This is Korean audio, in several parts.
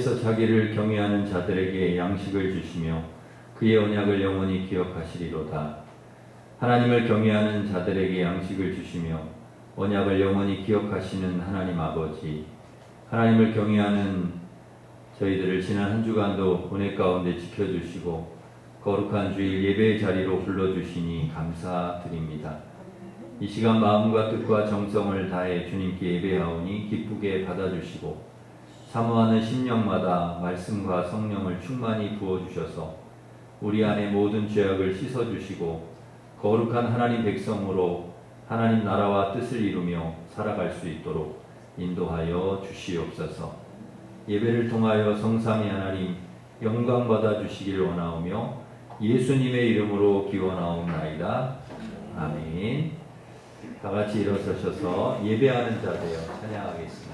가운데서 자기를 경외하는 자들에게 양식을 주시며 그의 언약을 영원히 기억하시리로다. 하나님을 경외하는 자들에게 양식을 주시며 언약을 영원히 기억하시는 하나님 아버지, 하나님을 경외하는 저희들을 지난 한 주간도 은혜 가운데 지켜주시고 거룩한 주일 예배의 자리로 불러주시니 감사드립니다. 이 시간 마음과 뜻과 정성을 다해 주님께 예배하오니 기쁘게 받아주시고 사모하는 심령마다 말씀과 성령을 충만히 부어주셔서 우리 안에 모든 죄악을 씻어주시고 거룩한 하나님 백성으로 하나님 나라와 뜻을 이루며 살아갈 수 있도록 인도하여 주시옵소서. 예배를 통하여 성삼위 하나님 영광 받아 주시길 원하오며 예수님의 이름으로 기원하옵나이다. 아멘. 다 같이 일어서셔서 예배하는 자 되어 찬양하겠습니다.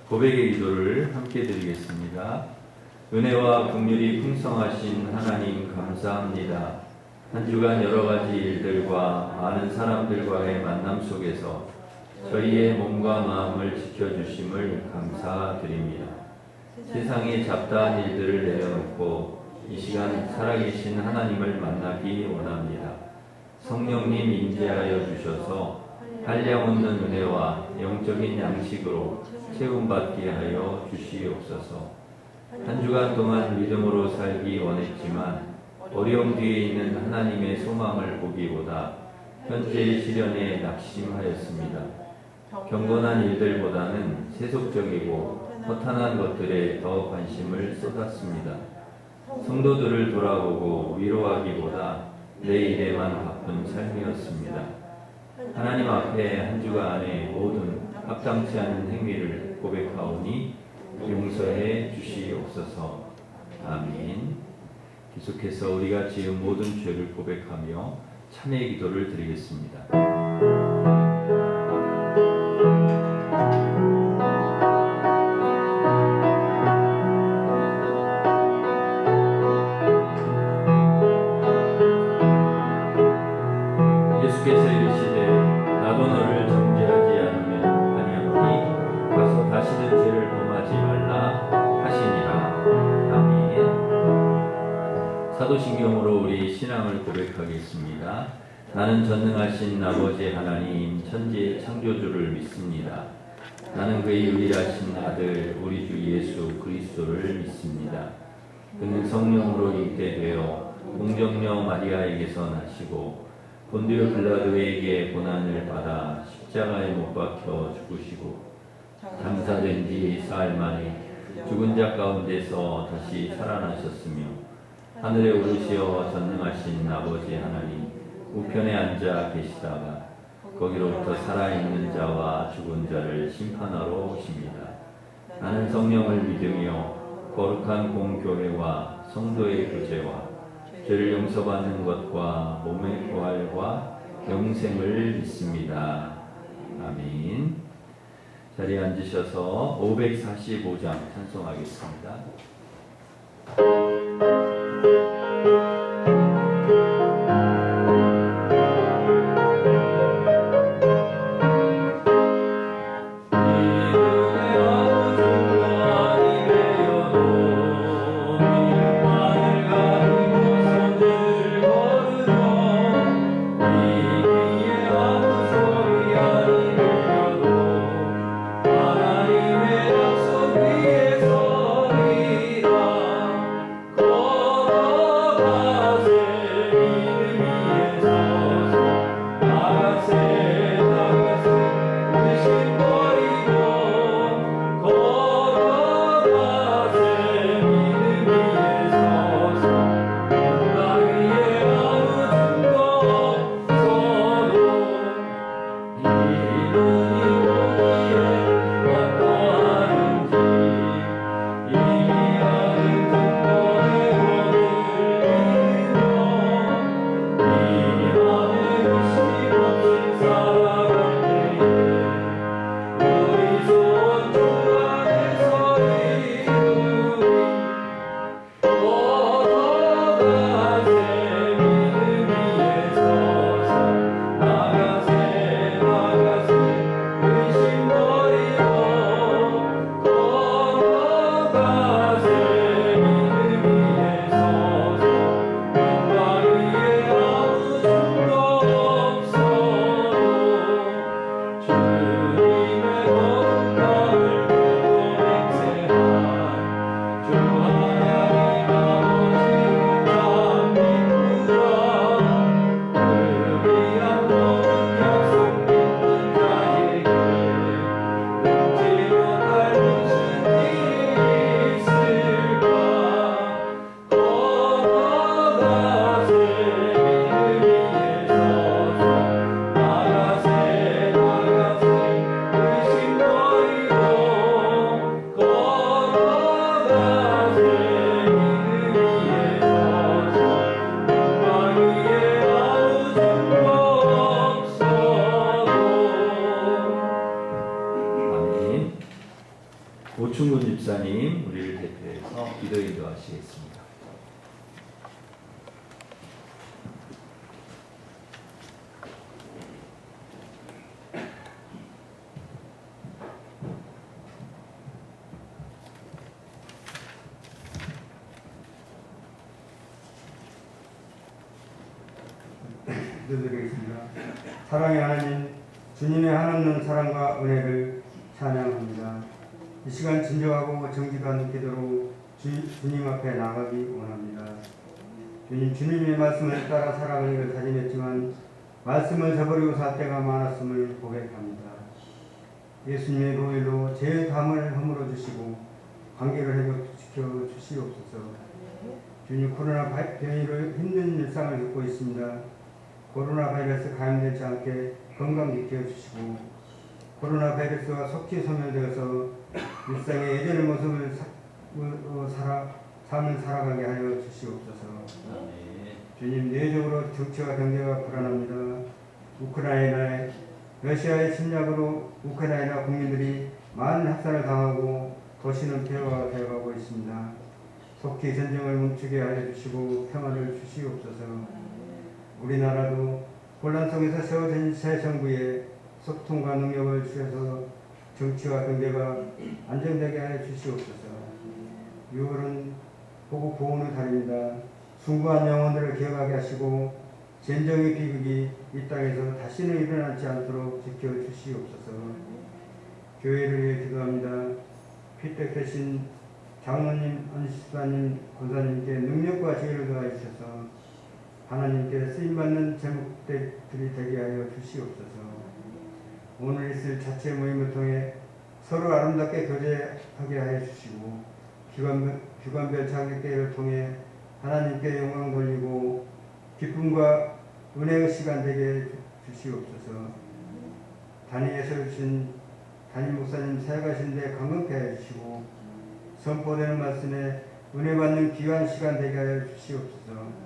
고백의 기도를 함께 드리겠습니다. 은혜와 긍휼이 풍성하신 하나님 감사합니다. 한 주간 여러 가지 일들과 많은 사람들과의 만남 속에서 저희의 몸과 마음을 지켜주심을 감사드립니다. 세상의 잡다한 일들을 내려놓고 이 시간 살아계신 하나님을 만나기 원합니다. 성령님 임재하여 주셔서 한량없는 은혜와 영적인 양식으로 채움받게 하여 주시옵소서. 한 주간 동안 믿음으로 살기 원했지만 어려움 뒤에 있는 하나님의 소망을 보기보다 현재의 시련에 낙심하였습니다. 경건한 일들보다는 세속적이고 허탄한 것들에 더 관심을 쏟았습니다. 성도들을 돌아보고 위로하기보다 내 일에만 바쁜 삶이었습니다. 하나님 앞에 한 주간 안에 모든 합당치 않은 행위를 고백하오니 용서해 주시옵소서. 아멘. 계속해서 우리가 지은 모든 죄를 고백하며 찬양의 기도를 드리겠습니다. 예수께서 이르시되 나도 너를 정죄하지 않으면 아니하노니 가서 다시는 죄를 범하지 말라 하시니라. 아멘. 사도신경으로 우리 신앙을 고백하겠습니다. 나는 전능하신 아버지 하나님 천지의 창조주를 믿습니다. 나는 그의 유일하신 아들 우리 주 예수 그리스도를 믿습니다. 그는 성령으로 잉태되어 공정녀 마리아에게서 나시고 본디오 빌라도에게 고난을 받아 십자가에 못 박혀 죽으시고 장사된 지 사흘 만에 죽은 자 가운데서 다시 살아나셨으며 하늘에 오르시어 전능하신 아버지 하나님 우편에 앉아 계시다가 거기로부터 살아있는 자와 죽은 자를 심판하러 오십니다. 나는 성령을 믿으며 거룩한 공교회와 성도의 교제와 죄를 용서받는 것과 몸의 부활과 영생을 믿습니다. 아멘. 자리에 앉으셔서 545장 찬송하겠습니다. 위에서 리라 걸어가 오충근 집사님 우리를 대표해서 기도 인도하시겠습니다. 기도드리겠습니다. 사랑의 하나님, 주님의 한없는 사랑과 은혜를 찬양합니다. 이 시간 진정하고 정직한 기도로 주님 앞에 나가기 원합니다. 주님의 말씀을 따라 살아가기를 다짐했지만 말씀을 저버리고 살 때가 많았음을 고백합니다. 예수님의 보혈로 제 담을 허물어 주시고 관계를 회복시켜 주시옵소서. 주님, 코로나 변이로 힘든 일상을 겪고 있습니다. 코로나 바이러스 감염되지 않게 건강 지켜 주시고 코로나 바이러스가 속히 소멸되어서 일상의 예전의 모습을 삶을 살아가게 하여 주시옵소서. 주님, 내적으로 정치와 경제가 불안합니다. 우크라이나의 러시아의 침략으로 우크라이나 국민들이 많은 학살을 당하고 도시는 폐허가 되어가고 있습니다. 속히 전쟁을 멈추게 하여 주시고 평화를 주시옵소서. 우리나라도 혼란 속에서 세워진 새 정부에 소통과 능력을 주셔서 정치와 경제가 안정되게 하여 주시옵소서. 6월은 보국 보훈의 달입니다. 숭고한 영혼들을 기억하게 하시고 전쟁의 비극이 이 땅에서 다시는 일어나지 않도록 지켜주시옵소서. 교회를 위해 기도합니다. 피택되신 장로님, 안식사님, 권사님께 능력과 지혜를 더하여 주셔서 하나님께 쓰임받는 제목들이 되게 하여 주시옵소서. 오늘 있을 자체 모임을 통해 서로 아름답게 교제하게 하여 주시고 주간별 자격대회를 통해 하나님께 영광 돌리고 기쁨과 은혜의 시간 되게 주시옵소서. 단위에서 주신 담임 목사님 사역하시는데 감격케 하여 주시고 선포되는 말씀에 은혜 받는 귀한 시간 되게 하여 주시옵소서.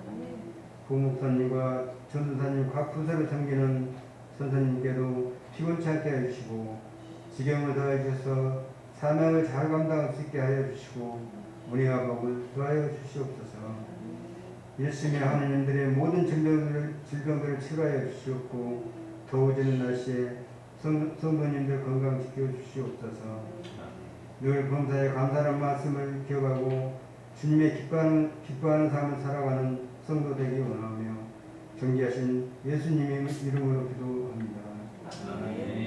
부목사님과 전도사님 각 부서를 섬기는 선생님께도 피곤치 않게 해주시고 지경을 더해 주셔서 사명을 잘 감당할 수 있게 하여 주시고 은혜와 복을 더하여 주시옵소서. 열심히 하는 이들의 모든 질병들을 치료하여 주시옵고 더워지는 날씨에 성도님들 건강 지켜주시옵소서. 늘 범사에 감사하는 말씀을 기억하고 주님의 기뻐하는 삶을 살아가는 성도 되기 원하며 존귀하신 예수님의 이름으로 기도합니다. 아멘.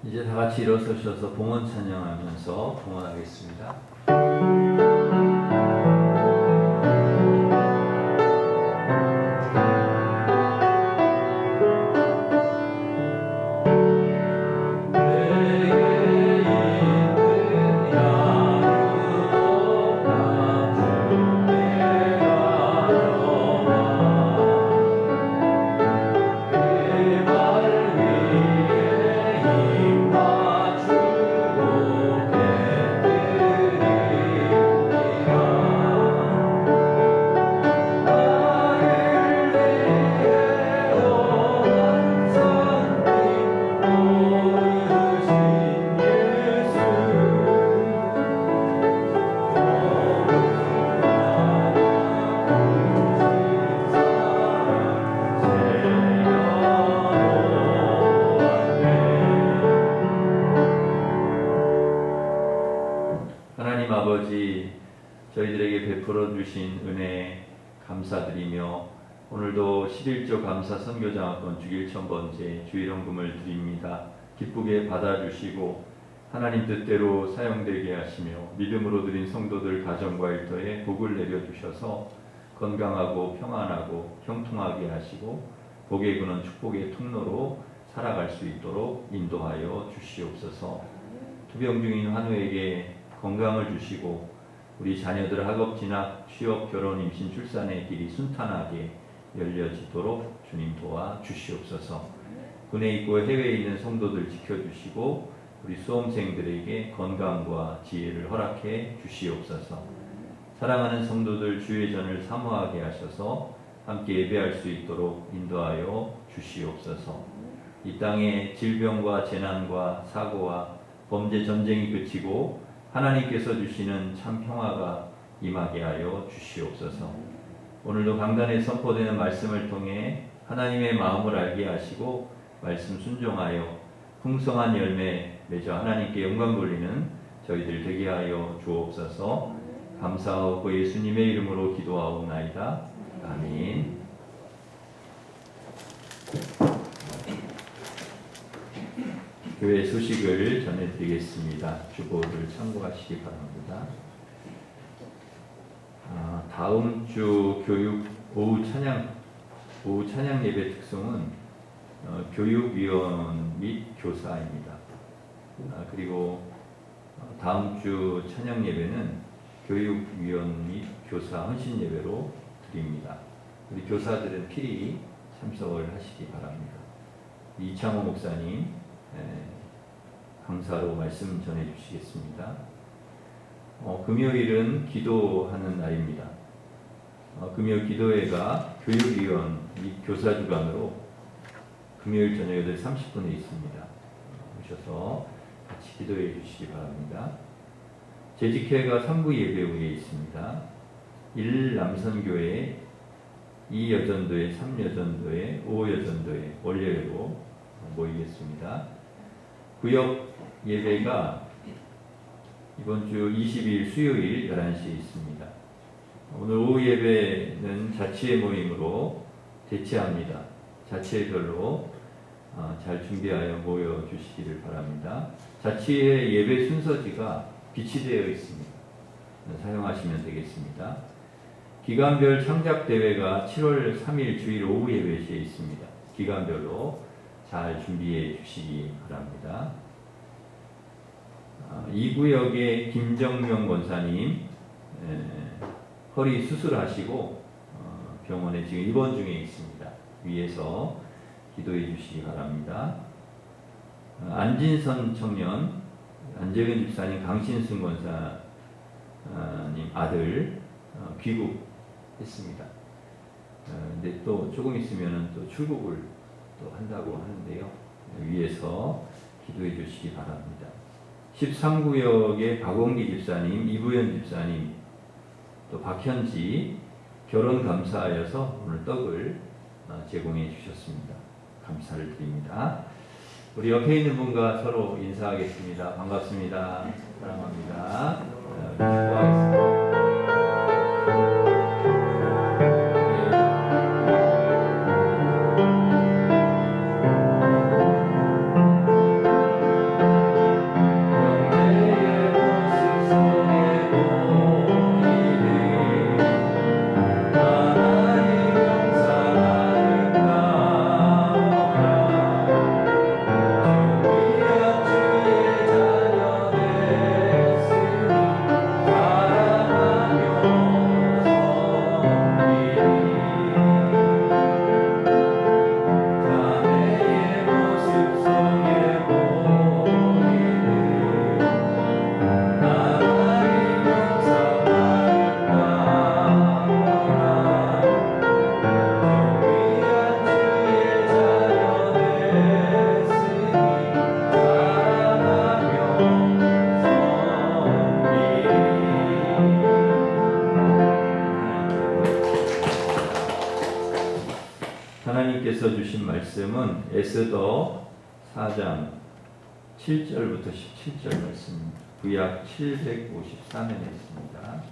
이제 다 같이 일어서셔서 봉헌 찬양하면서 봉헌하겠습니다. 하나님 아버지, 저희들에게 베풀어 주신 은혜 감사드리며 오늘도 11조 감사 선교장학권 주일 1000번째 주일헌금을 드립니다. 기쁘게 받아주시고 하나님 뜻대로 사용되게 하시며 믿음으로 드린 성도들 가정과 일터에 복을 내려주셔서 건강하고 평안하고 형통하게 하시고 복의 근원 축복의 통로로 살아갈 수 있도록 인도하여 주시옵소서. 투병 중인 환우에게 건강을 주시고 우리 자녀들 학업 진학, 취업, 결혼, 임신, 출산의 길이 순탄하게 열려지도록 주님 도와 주시옵소서. 국내 있고 해외에 있는 성도들 지켜주시고 우리 수험생들에게 건강과 지혜를 허락해 주시옵소서. 사랑하는 성도들 주의 전을 사모하게 하셔서 함께 예배할 수 있도록 인도하여 주시옵소서. 이 땅에 질병과 재난과 사고와 범죄 전쟁이 그치고 하나님께서 주시는 참 평화가 임하게 하여 주시옵소서. 오늘도 강단에 선포되는 말씀을 통해 하나님의 마음을 알게 하시고 말씀 순종하여 풍성한 열매 맺어 하나님께 영광 돌리는 저희들 되게 하여 주옵소서. 감사하고 예수님의 이름으로 기도하옵나이다. 아멘. 교회 소식을 전해드리겠습니다. 주보를 참고하시기 바랍니다. 다음 주 교육 오후 찬양 예배 특성은 교육위원 및 교사입니다. 그리고 다음 주 찬양 예배는 교육위원 및 교사 헌신 예배로 드립니다. 우리 교사들은 필히 참석을 하시기 바랍니다. 이창호 목사님 강사로 말씀 전해 주시겠습니다. 금요일은 기도하는 날입니다. 금요일 기도회가 교육위원 및 교사 주관으로 금요일 저녁 8시 30분에 있습니다. 오셔서 같이 기도해 주시기 바랍니다. 재직회가 3부 예배 후에 있습니다. 1 남선교회, 2 여전도회, 3 여전도회, 5 여전도회 월요일로 모이겠습니다. 구역 예배가 이번 주 22일 수요일 11시에 있습니다. 오늘 오후 예배는 자치회 모임으로 대체합니다. 자치회별로 잘 준비하여 모여주시기를 바랍니다. 자치회 예배 순서지가 비치되어 있습니다. 사용하시면 되겠습니다. 기간별 창작대회가 7월 3일 주일 오후 예배시에 있습니다. 기간별로 잘 준비해 주시기 바랍니다. 이 구역의 김정명 권사님 허리 수술하시고 병원에 지금 입원 중에 있습니다. 위에서 기도해 주시기 바랍니다. 안진선 청년, 안재근 집사님, 강신순 권사님 아들 귀국했습니다. 근데 또 조금 있으면 또 출국을 또 한다고 하는데요. 위에서 기도해 주시기 바랍니다. 13구역의 박원기 집사님, 이부연 집사님, 또 박현지 결혼 감사하여서 오늘 떡을 제공해 주셨습니다. 감사를 드립니다. 우리 옆에 있는 분과 서로 인사하겠습니다. 반갑습니다. 사랑합니다. 축복하겠습니다. 하나님께서 주신 말씀은 에스더 4장 7절부터 17절 말씀입니다. 구약 754면에 있습니다.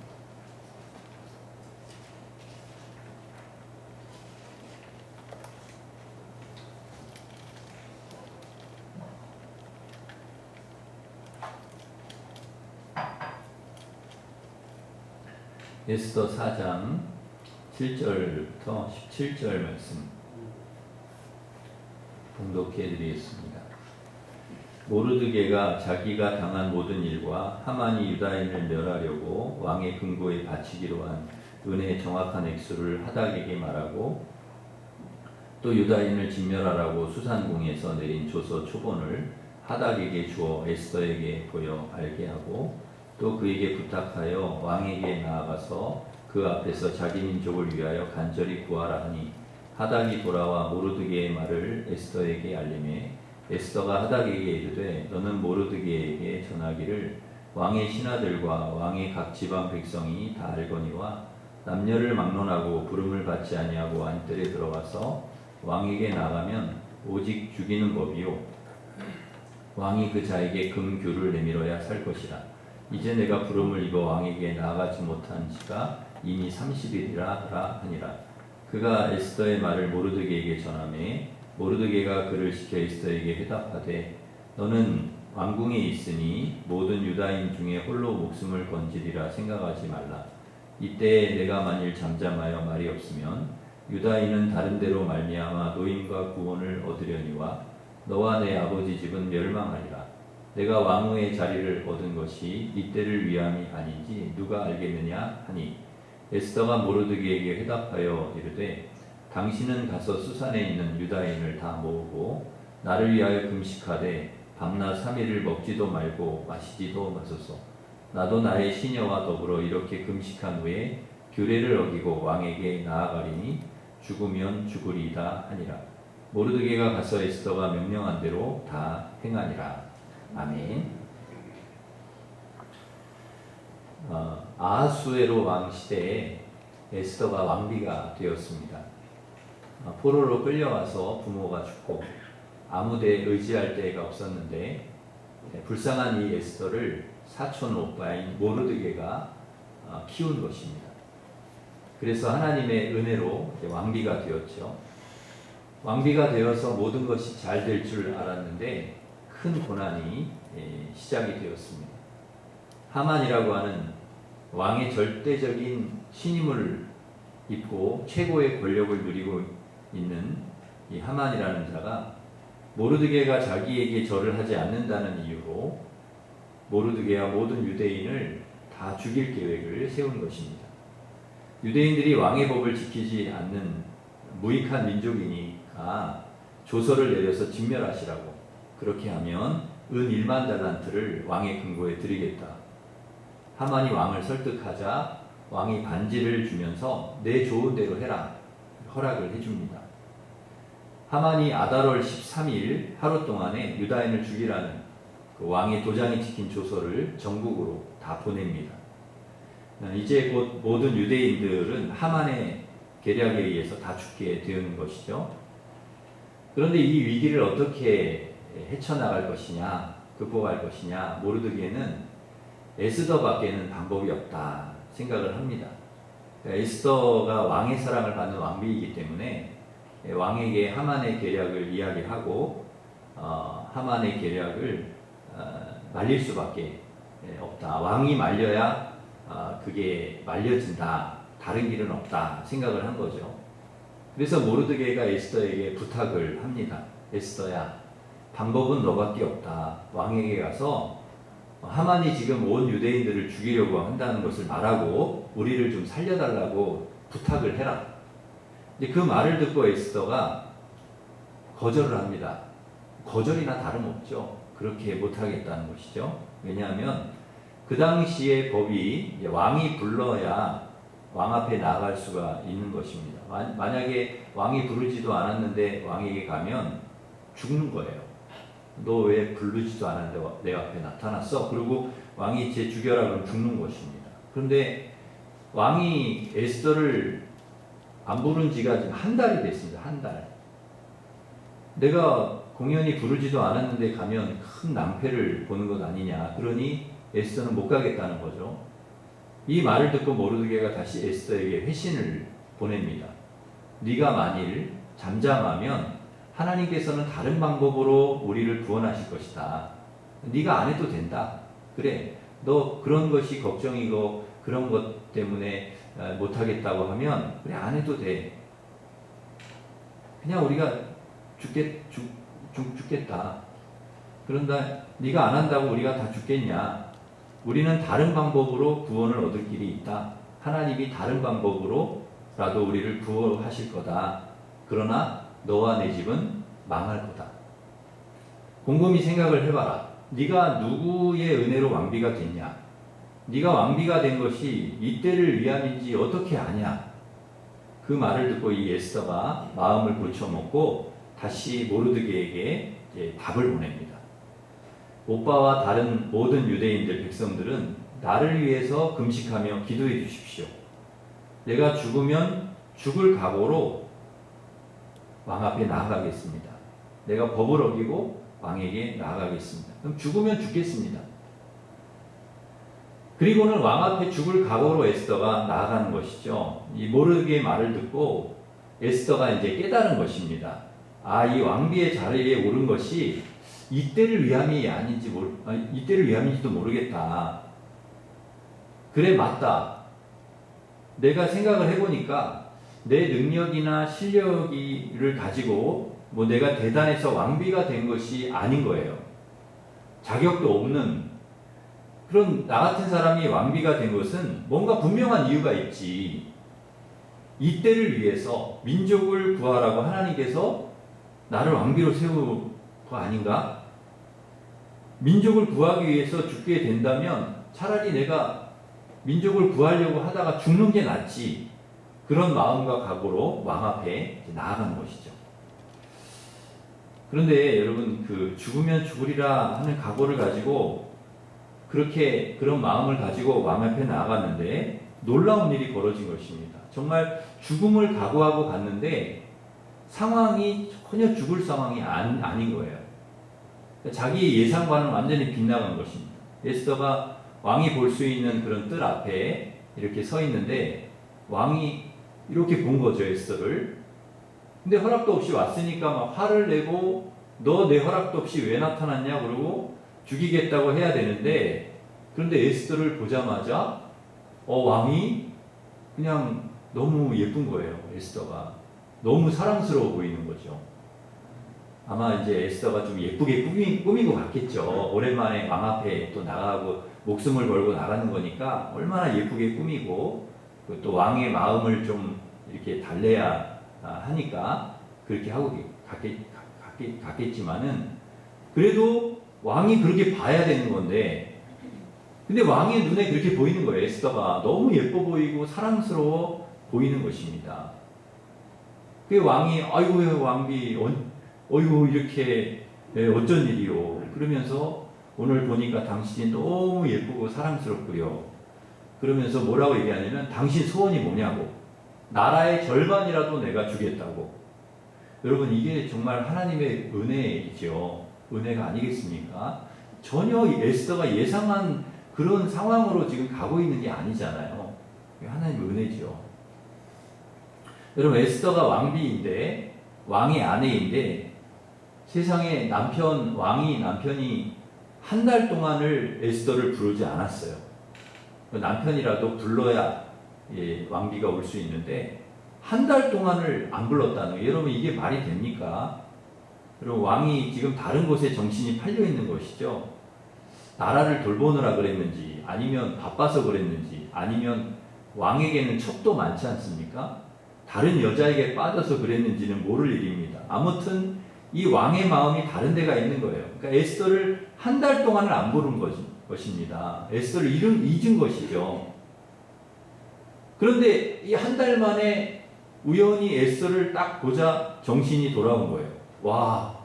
에스더 4장 7절부터 17절 말씀 봉독해 드리겠습니다. 모르드게가 자기가 당한 모든 일과 하만이 유다인을 멸하려고 왕의 금고에 바치기로 한 은혜의 정확한 액수를 하닥에게 말하고 또 유다인을 진멸하라고 수산궁에서 내린 조서 초본을 하닥에게 주어 에스더에게 보여 알게 하고 또 그에게 부탁하여 왕에게 나아가서 그 앞에서 자기 민족을 위하여 간절히 구하라 하니 하닥이 돌아와 모르드게의 말을 에스더에게 알림해 에스더가 하닥에게 이르되 너는 모르드게에게 전하기를 왕의 신하들과 왕의 각 지방 백성이 다 알거니와 남녀를 막론하고 부름을 받지 아니하고 안뜰에 들어가서 왕에게 나가면 오직 죽이는 법이요 왕이 그 자에게 금규를 내밀어야 살 것이라. 이제 내가 부름을 입어 왕에게 나아가지 못한 지가 이미 30일이라 하니라. 그가 에스더의 말을 모르드게에게 전하매 모르드게가 그를 시켜 에스더에게 회답하되 너는 왕궁에 있으니 모든 유다인 중에 홀로 목숨을 건지리라 생각하지 말라. 이때에 내가 만일 잠잠하여 말이 없으면 유다인은 다른 데로 말미암아 노임과 구원을 얻으려니와 너와 내 아버지 집은 멸망하리라. 내가 왕후의 자리를 얻은 것이 이때를 위함이 아닌지 누가 알겠느냐 하니 에스더가 모르드게에게 회답하여 이르되 당신은 가서 수산에 있는 유다인을 다 모으고 나를 위하여 금식하되 밤낮 3일을 먹지도 말고 마시지도 마소서. 나도 나의 시녀와 더불어 이렇게 금식한 후에 규례를 어기고 왕에게 나아가리니 죽으면 죽으리이다 하니라. 모르드게가 가서 에스더가 명령한 대로 다 행하니라. 아멘. 아하수에로 왕 시대에 에스더가 왕비가 되었습니다. 포로로 끌려와서 부모가 죽고 아무데 의지할 데가 없었는데 불쌍한 이 에스더를 사촌 오빠인 모르드게가 키운 것입니다. 그래서 하나님의 은혜로 왕비가 되었죠. 왕비가 되어서 모든 것이 잘 될 줄 알았는데 큰 고난이 시작이 되었습니다. 하만이라고 하는 왕의 절대적인 신임을 입고 최고의 권력을 누리고 있는 이 하만이라는 자가 모르드게가 자기에게 절을 하지 않는다는 이유로 모르드게와 모든 유대인을 다 죽일 계획을 세운 것입니다. 유대인들이 왕의 법을 지키지 않는 무익한 민족이니까 조서를 내려서 진멸하시라고, 그렇게 하면 은 1만 달란트를 왕의 금고에 드리겠다. 하만이 왕을 설득하자 왕이 반지를 주면서 내 좋은 대로 해라 허락을 해줍니다. 하만이 아달월 13일 하루 동안에 유다인을 죽이라는 그 왕의 도장이 찍힌 조서를 전국으로 다 보냅니다. 이제 곧 모든 유대인들은 하만의 계략에 의해서 다 죽게 되는 것이죠. 그런데 이 위기를 어떻게 헤쳐나갈 것이냐, 극복할 것이냐, 모르드게는 에스더밖에는 방법이 없다 생각을 합니다. 그러니까 에스더가 왕의 사랑을 받는 왕비이기 때문에 왕에게 하만의 계략을 이야기하고 하만의 계략을 말릴 수밖에 없다. 왕이 말려야 그게 말려진다. 다른 길은 없다 생각을 한 거죠. 그래서 모르드게가 에스더에게 부탁을 합니다. 에스더야, 방법은 너밖에 없다. 왕에게 가서 하만이 지금 온 유대인들을 죽이려고 한다는 것을 말하고 우리를 좀 살려달라고 부탁을 해라. 이제 그 말을 듣고 에스더가 거절을 합니다. 거절이나 다름없죠. 그렇게 못하겠다는 것이죠. 왜냐하면 그 당시의 법이 왕이 불러야 왕 앞에 나아갈 수가 있는 것입니다. 만약에 왕이 부르지도 않았는데 왕에게 가면 죽는 거예요. 너 왜 부르지도 않았는데 내 앞에 나타났어? 그리고 왕이 쟤 죽여라 그러면 죽는 것입니다. 그런데 왕이 에스더를 안 부른 지가 지금 한 달이 됐습니다. 한 달. 내가 공연히 부르지도 않았는데 가면 큰 낭패를 보는 것 아니냐. 그러니 에스더는 못 가겠다는 거죠. 이 말을 듣고 모르드게가 다시 에스더에게 회신을 보냅니다. 네가 만일 잠잠하면 하나님께서는 다른 방법으로 우리를 구원하실 것이다. 네가 안 해도 된다. 그래, 너 그런 것이 걱정이고 그런 것 때문에 못하겠다고 하면 그래, 안 해도 돼. 그냥 우리가 죽겠다. 그런다 네가 안 한다고 우리가 다 죽겠냐. 우리는 다른 방법으로 구원을 얻을 길이 있다. 하나님이 다른 방법으로라도 우리를 구원하실 거다. 그러나 너와 내 집은 망할 거다. 곰곰이 생각을 해봐라. 네가 누구의 은혜로 왕비가 됐냐? 네가 왕비가 된 것이 이때를 위함인지 어떻게 아냐? 그 말을 듣고 이 에스더가 마음을 고쳐먹고 다시 모르드게에게 이제 답을 보냅니다. 오빠와 다른 모든 유대인들 백성들은 나를 위해서 금식하며 기도해 주십시오. 내가 죽으면 죽을 각오로 왕 앞에 나아가겠습니다. 내가 법을 어기고 왕에게 나아가겠습니다. 그럼 죽으면 죽겠습니다. 그리고는 왕 앞에 죽을 각오로 에스더가 나아가는 것이죠. 이 모르드게의 말을 듣고 에스더가 이제 깨달은 것입니다. 아, 이 왕비의 자리에 오른 것이 이때를 위함이 아닌지 이때를 위함인지도 모르겠다. 그래, 맞다. 내가 생각을 해보니까 내 능력이나 실력을 가지고 뭐 내가 대단해서 왕비가 된 것이 아닌 거예요. 자격도 없는 그런 나 같은 사람이 왕비가 된 것은 뭔가 분명한 이유가 있지. 이때를 위해서 민족을 구하라고 하나님께서 나를 왕비로 세운 거 아닌가? 민족을 구하기 위해서 죽게 된다면 차라리 내가 민족을 구하려고 하다가 죽는 게 낫지. 그런 마음과 각오로 왕 앞에 나아가는 것이죠. 그런데 여러분, 그 죽으면 죽으리라 하는 각오를 가지고 그런 마음을 가지고 왕 앞에 나아갔는데 놀라운 일이 벌어진 것입니다. 정말 죽음을 각오하고 갔는데 상황이 전혀 죽을 상황이 아닌 거예요. 자기 예상과는 완전히 빗나간 것입니다. 에스더가 왕이 볼 수 있는 그런 뜰 앞에 이렇게 서 있는데 왕이 이렇게 본 거죠, 에스더를. 근데 허락도 없이 왔으니까 막 화를 내고 너 내 허락도 없이 왜 나타났냐 그러고 죽이겠다고 해야 되는데, 그런데 에스더를 보자마자 왕이 그냥 너무 예쁜 거예요. 에스더가 너무 사랑스러워 보이는 거죠. 아마 이제 에스더가 좀 예쁘게 꾸미고 갔겠죠. 오랜만에 왕 앞에 또 나가고 목숨을 걸고 나가는 거니까 얼마나 예쁘게 꾸미고 또 왕의 마음을 좀 이렇게 달래야 하니까 그렇게 하고 갔겠지만은, 그래도 왕이 그렇게 봐야 되는 건데, 근데 왕의 눈에 그렇게 보이는 거예요. 에스더가 너무 예뻐 보이고 사랑스러워 보이는 것입니다. 그 왕이 아이고 왕비 어이구 이렇게 어쩐 일이요. 그러면서 오늘 보니까 당신이 너무 예쁘고 사랑스럽고요. 그러면서 뭐라고 얘기하냐면 당신 소원이 뭐냐고. 나라의 절반이라도 내가 주겠다고. 여러분, 이게 정말 하나님의 은혜이죠. 은혜가 아니겠습니까? 전혀 에스더가 예상한 그런 상황으로 지금 가고 있는 게 아니잖아요. 하나님의 은혜죠. 여러분, 에스더가 왕비인데, 왕의 아내인데, 세상에 남편이 한 달 동안을 에스더를 부르지 않았어요. 남편이라도 불러야 왕비가 올 수 있는데, 한 달 동안을 안 불렀다는 거예요. 여러분, 이게 말이 됩니까? 여러분, 왕이 지금 다른 곳에 정신이 팔려 있는 것이죠. 나라를 돌보느라 그랬는지, 아니면 바빠서 그랬는지, 아니면 왕에게는 첩도 많지 않습니까? 다른 여자에게 빠져서 그랬는지는 모를 일입니다. 아무튼 이 왕의 마음이 다른 데가 있는 거예요. 그러니까 에스더를 한 달 동안을 안 부른 것입니다. 에스더를 잊은 것이죠. 그런데 이 한 달 만에 우연히 에스더를 딱 보자 정신이 돌아온 거예요. 와,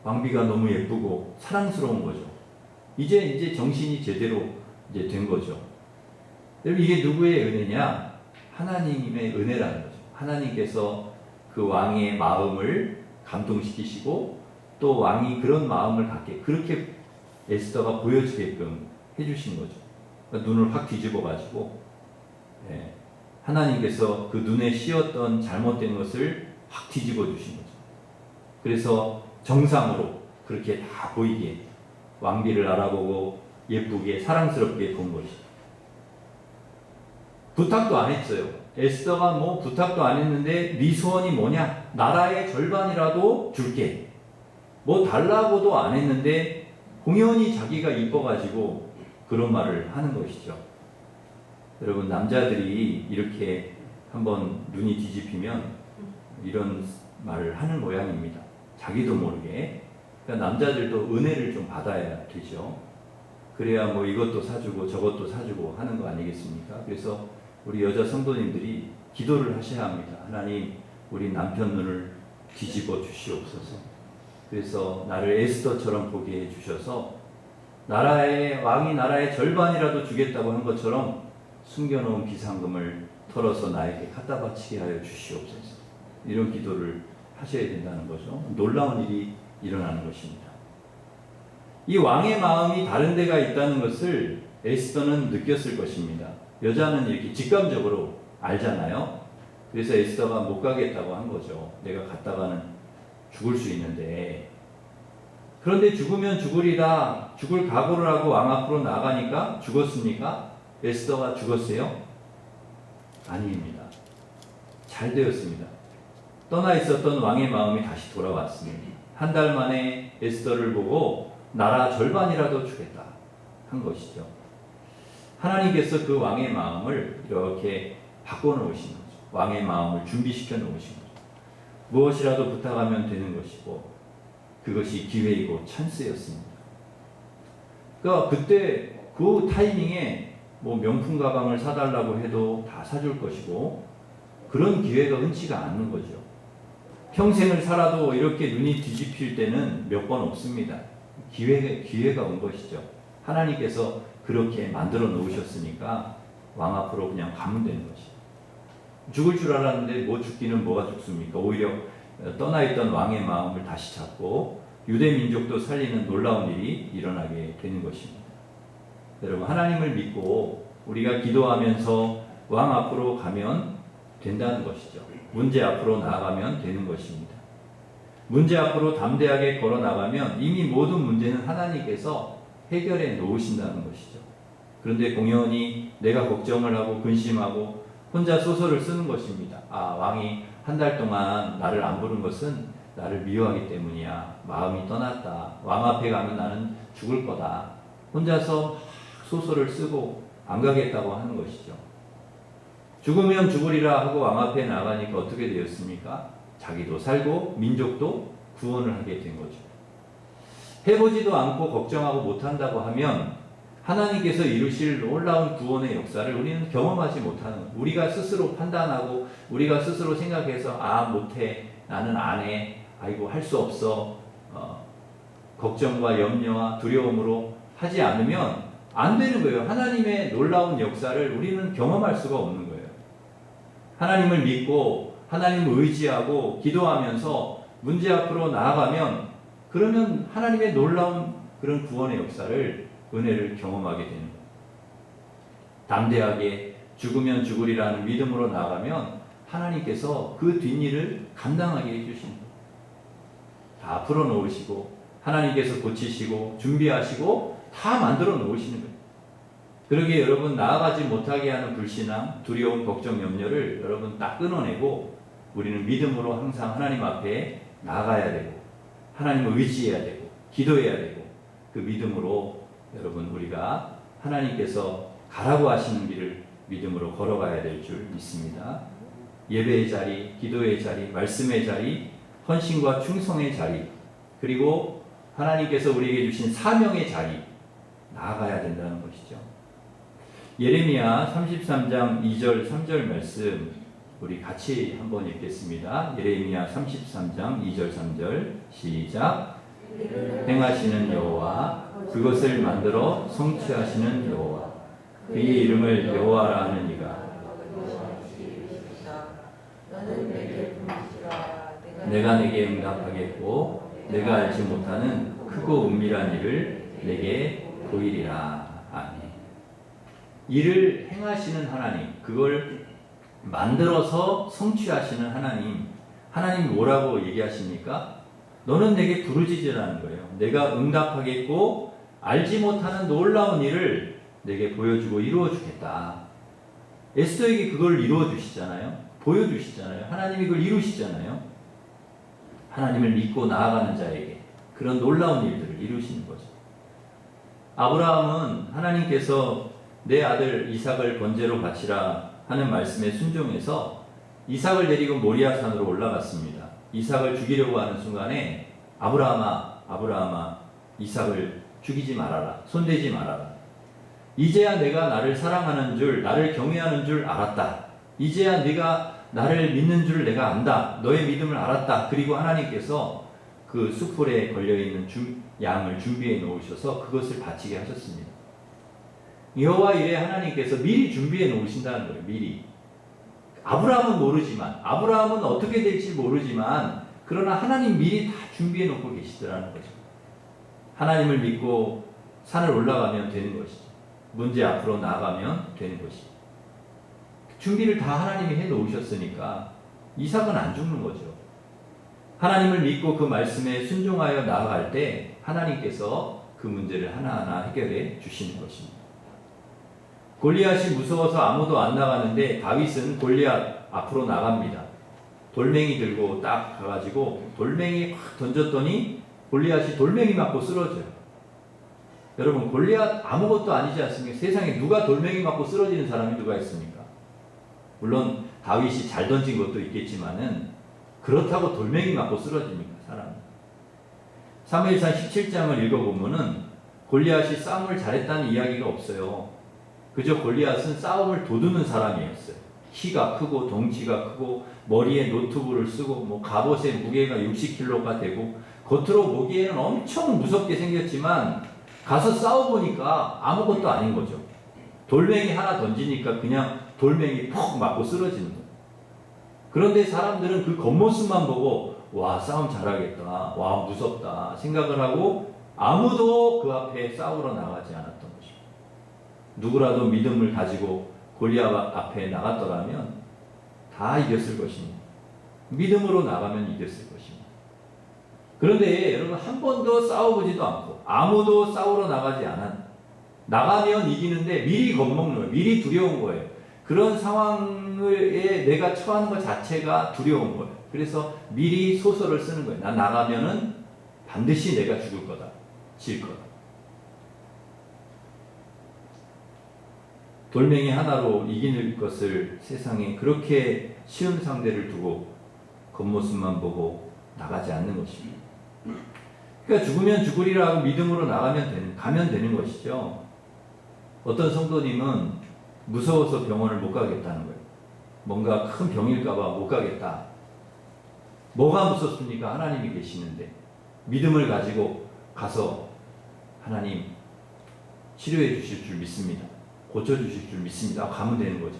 왕비가 너무 예쁘고 사랑스러운 거죠. 이제 정신이 제대로 이제 된 거죠. 여러분, 이게 누구의 은혜냐? 하나님의 은혜라는 거죠. 하나님께서 그 왕의 마음을 감동시키시고 또 왕이 그런 마음을 갖게 그렇게 에스더가 보여지게끔 해주신 거죠. 그러니까 눈을 확 뒤집어가지고 하나님께서 그 눈에 씌었던 잘못된 것을 확 뒤집어 주신 거죠. 그래서 정상으로 그렇게 다 보이게 왕비를 알아보고 예쁘게 사랑스럽게 본 것이죠. 부탁도 안 했어요. 에스더가 뭐 부탁도 안 했는데 네 소원이 뭐냐? 나라의 절반이라도 줄게. 뭐 달라고도 안 했는데 공연히 자기가 이뻐가지고 그런 말을 하는 것이죠. 여러분, 남자들이 이렇게 한번 눈이 뒤집히면 이런 말을 하는 모양입니다. 자기도 모르게. 그러니까 남자들도 은혜를 좀 받아야 되죠. 그래야 뭐 이것도 사주고 저것도 사주고 하는 거 아니겠습니까? 그래서 우리 여자 성도님들이 기도를 하셔야 합니다. 하나님, 우리 남편 눈을 뒤집어 주시옵소서. 그래서 나를 에스더처럼 보게 해주셔서 왕이 나라의 절반이라도 주겠다고 한 것처럼 숨겨놓은 비상금을 털어서 나에게 갖다 바치게 하여 주시옵소서. 이런 기도를 하셔야 된다는 거죠. 놀라운 일이 일어나는 것입니다. 이 왕의 마음이 다른 데가 있다는 것을 에스더는 느꼈을 것입니다. 여자는 이렇게 직감적으로 알잖아요. 그래서 에스더가 못 가겠다고 한 거죠. 내가 갔다가는 죽을 수 있는데. 그런데 죽으면 죽으리라, 죽을 각오를 하고 왕 앞으로 나가니까 죽었습니까? 에스더가 죽었어요? 아닙니다. 잘 되었습니다. 떠나 있었던 왕의 마음이 다시 돌아왔습니다. 한 달 만에 에스더를 보고 나라 절반이라도 주겠다 한 것이죠. 하나님께서 그 왕의 마음을 이렇게 바꿔놓으신 거죠. 왕의 마음을 준비시켜 놓으신 거죠. 무엇이라도 부탁하면 되는 것이고 그것이 기회이고 찬스였습니다. 그러니까 그때 그 타이밍에 뭐 명품 가방을 사달라고 해도 다 사줄 것이고 그런 기회가 흔치가 않는 거죠. 평생을 살아도 이렇게 눈이 뒤집힐 때는 몇 번 없습니다. 기회가 온 것이죠. 하나님께서 그렇게 만들어 놓으셨으니까 왕 앞으로 그냥 가면 되는 것이죠. 죽을 줄 알았는데 뭐 죽기는 뭐가 죽습니까? 오히려 떠나 있던 왕의 마음을 다시 잡고 유대 민족도 살리는 놀라운 일이 일어나게 되는 것입니다. 여러분, 하나님을 믿고 우리가 기도하면서 왕 앞으로 가면 된다는 것이죠. 문제 앞으로 나아가면 되는 것입니다. 문제 앞으로 담대하게 걸어 나가면 이미 모든 문제는 하나님께서 해결해 놓으신다는 것이죠. 그런데 공연히 내가 걱정을 하고 근심하고 혼자 소설을 쓰는 것입니다. 왕이 한 달 동안 나를 안 부른 것은 나를 미워하기 때문이야. 마음이 떠났다. 왕 앞에 가면 나는 죽을 거다. 혼자서 소설을 쓰고 안 가겠다고 하는 것이죠. 죽으면 죽으리라 하고 왕 앞에 나가니까 어떻게 되었습니까? 자기도 살고 민족도 구원을 하게 된 거죠. 해보지도 않고 걱정하고 못한다고 하면 하나님께서 이루실 놀라운 구원의 역사를 우리는 경험하지 못하는 거예요. 우리가 스스로 판단하고 우리가 스스로 생각해서 못해, 나는 안 해, 아이고 할 수 없어, 걱정과 염려와 두려움으로 하지 않으면 안 되는 거예요. 하나님의 놀라운 역사를 우리는 경험할 수가 없는 거예요. 하나님을 믿고 하나님을 의지하고 기도하면서 문제 앞으로 나아가면 그러면 하나님의 놀라운 그런 구원의 역사를 은혜를 경험하게 되는 거예요. 담대하게 죽으면 죽으리라는 믿음으로 나아가면 하나님께서 그 뒷일을 감당하게 해주시는 거예요. 다 풀어놓으시고 하나님께서 고치시고 준비하시고 다 만들어 놓으시는 거예요. 그러기에 여러분 나아가지 못하게 하는 불신앙, 두려움, 걱정, 염려를 여러분 딱 끊어내고 우리는 믿음으로 항상 하나님 앞에 나아가야 되고 하나님을 의지해야 되고 기도해야 되고 그 믿음으로 여러분 우리가 하나님께서 가라고 하시는 길을 믿음으로 걸어가야 될 줄 믿습니다. 예배의 자리, 기도의 자리, 말씀의 자리, 헌신과 충성의 자리, 그리고 하나님께서 우리에게 주신 사명의 자리 나아가야 된다는 것이죠. 예레미야 33장 2절 3절 말씀 우리 같이 한번 읽겠습니다. 예레미야 33장 2절 3절 시작. 행하시는 여호와, 그것을 만들어 성취하시는 여호와, 그의 이름을 여호와라 하는 이가 내가 내게 응답하겠고 내가 알지 못하는 크고 은밀한 일을 내게 보이리라. 아멘. 일을 행하시는 하나님, 그걸 만들어서 성취하시는 하나님, 하나님 뭐라고 얘기하십니까? 너는 내게 부르짖으라는 거예요. 내가 응답하겠고 알지 못하는 놀라운 일을 내게 보여주고 이루어 주겠다. 에스더에게 그걸 이루어 주시잖아요. 보여주시잖아요. 하나님이 그걸 이루시잖아요. 하나님을 믿고 나아가는 자에게 그런 놀라운 일들을 이루시는 거죠. 아브라함은 하나님께서 내 아들 이삭을 번제로 바치라 하는 말씀에 순종해서 이삭을 데리고 모리아산으로 올라갔습니다. 이삭을 죽이려고 하는 순간에 아브라함아 이삭을 죽이지 말아라. 손대지 말아라. 이제야 내가 나를 사랑하는 줄, 나를 경외하는 줄 알았다. 이제야 네가 나를 믿는 줄 내가 안다. 너의 믿음을 알았다. 그리고 하나님께서 그 숯불에 걸려있는 양을 준비해 놓으셔서 그것을 바치게 하셨습니다. 여호와 이레 하나님께서 미리 준비해 놓으신다는 거예요. 미리. 아브라함은 모르지만, 아브라함은 어떻게 될지 모르지만, 그러나 하나님 미리 다 준비해 놓고 계시더라는 거죠. 하나님을 믿고 산을 올라가면 되는 것이죠. 문제 앞으로 나아가면 되는 것이죠. 준비를 다 하나님이 해 놓으셨으니까 이삭은 안 죽는 거죠. 하나님을 믿고 그 말씀에 순종하여 나아갈 때 하나님께서 그 문제를 하나하나 해결해 주시는 것입니다. 골리앗이 무서워서 아무도 안 나가는데 다윗은 골리앗 앞으로 나갑니다. 돌멩이 들고 딱 가가지고 돌멩이 확 던졌더니 골리앗이 돌멩이 맞고 쓰러져요. 여러분, 골리앗 아무것도 아니지 않습니까? 세상에 누가 돌멩이 맞고 쓰러지는 사람이 누가 있습니까? 물론 다윗이 잘 던진 것도 있겠지만은 그렇다고 돌멩이 맞고 쓰러집니까? 사람이. 사무엘상 17장을 읽어보면은 골리앗이 싸움을 잘했다는 이야기가 없어요. 그저 골리앗은 싸움을 도두는 사람이었어요. 키가 크고 덩치가 크고 머리에 노트북을 쓰고 갑옷의 무게가 60kg가 되고 겉으로 보기에는 엄청 무섭게 생겼지만 가서 싸워보니까 아무것도 아닌 거죠. 돌멩이 하나 던지니까 그냥 돌멩이 퍽 맞고 쓰러지는 거예요. 그런데 사람들은 그 겉모습만 보고 와, 싸움 잘하겠다, 와, 무섭다 생각을 하고 아무도 그 앞에 싸우러 나가지 않았던 것입니다. 누구라도 믿음을 가지고 골리앗 앞에 나갔더라면 다 이겼을 것입니다. 믿음으로 나가면 이겼을 것입니다. 그런데 여러분, 한 번도 싸워보지도 않고 아무도 싸우러 나가지 나가면 이기는데 미리 겁먹는 거예요. 미리 두려운 거예요. 그런 상황에 내가 처하는 것 자체가 두려운 거예요. 그래서 미리 소설을 쓰는 거예요. 나 나가면은 반드시 내가 죽을 거다. 질 거다. 돌멩이 하나로 이기는 것을 세상에 그렇게 쉬운 상대를 두고 겉모습만 보고 나가지 않는 것입니다. 그러니까 죽으면 죽으리라 하고 믿음으로 가면 되는 것이죠. 어떤 성도님은 무서워서 병원을 못 가겠다는 거예요. 뭔가 큰 병일까봐 못 가겠다. 뭐가 무섭습니까? 하나님이 계시는데. 믿음을 가지고 가서 하나님 치료해 주실 줄 믿습니다. 고쳐주실 줄 믿습니다. 가면 되는 거죠.